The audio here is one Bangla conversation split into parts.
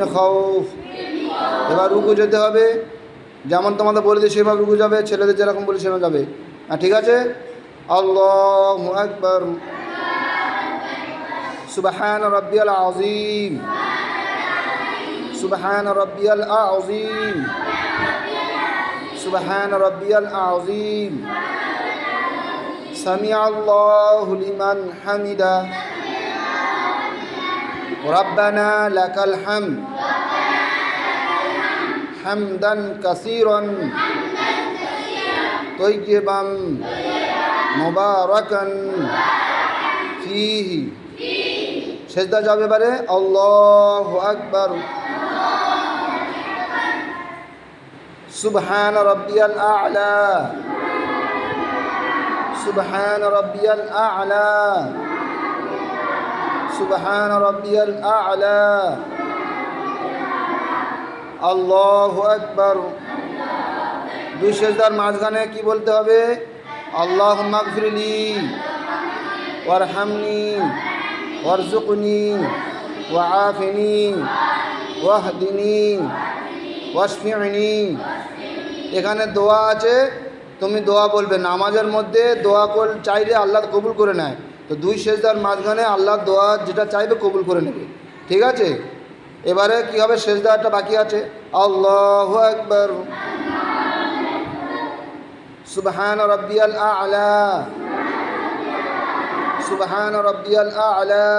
মিন খাউফ। এবার রুকু যেতে হবে, যেমন তোমাদের বলে দিই সেভাবে রুকু যাবে, ছেলেদের যেরকম বলি সেভাবে যাবে। ঠিক আছে? আল্লাহু আকবার। সুবহান রাব্বিয়াল আযীম, সুবহান রাব্বিয়াল আযীম, সুবহান রাব্বিয়াল আযীম। সামিআল্লাহু লিমান হামিদা, রাব্বানা লাকাল হামদ হামদান কাসীরান তাইয়্যিবান মুবারাকান ফীহি। সেজদা যাবে এবারে আল্লাহু আকবার। সুবহান রাব্বিয়াল আ'লা, সুবহান রাব্বিয়াল আ'লা, সুবহান রাব্বিয়াল আ'লা। আল্লাহু আকবার। দুই সেজদার মাঝখানে কি বলতে হবে? আল্লাহুম্মা গফিরলি ওয়ারহামনি ওয়ারযুকনি ওয়াআফিনি ওয়াহদিনি ওয়াশফি'নি। এখানে দোয়া আছে, তুমি দোয়া বলবে। নামাজের মধ্যে দোয়া চাইলে আল্লাহ কবুল করে নেয়, তো দুই সেজদার মাঝখানে আল্লাহ দোয়া যেটা চাইবে কবুল করে নেবে। ঠিক আছে? এবারে কি হবে? সেজদাটা বাকি আছে। আল্লাহু আকবার। সুবহান রাব্বিয়াল আ'লা, সুবহান রাব্বিয়াল আ'লা,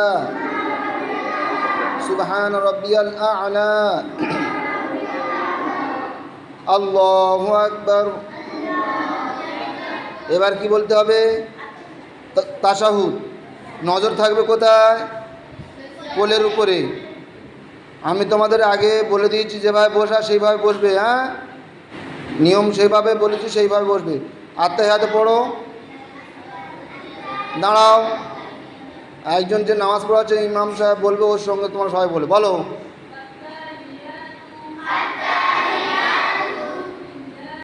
সুবহান রাব্বিয়াল আ'লা। আল্লাহু আকবার। এবার কি বলতে হবে? তাশাহুদ। নজর থাকবে কোথায়? কোলের উপরে। আমি তোমাদের আগে বলে দিয়েছি যেভাবে বসা সেইভাবে বসবে। হ্যাঁ, নিয়ম সেইভাবে বলেছি, সেইভাবে বসবে। আত্তাহিয়াত পড়ো, দাঁড়াও। একজন যে নামাজ পড়াচ্ছে ইমাম সাহেব বলবে, ওর সঙ্গে তোমার সবাই বলো।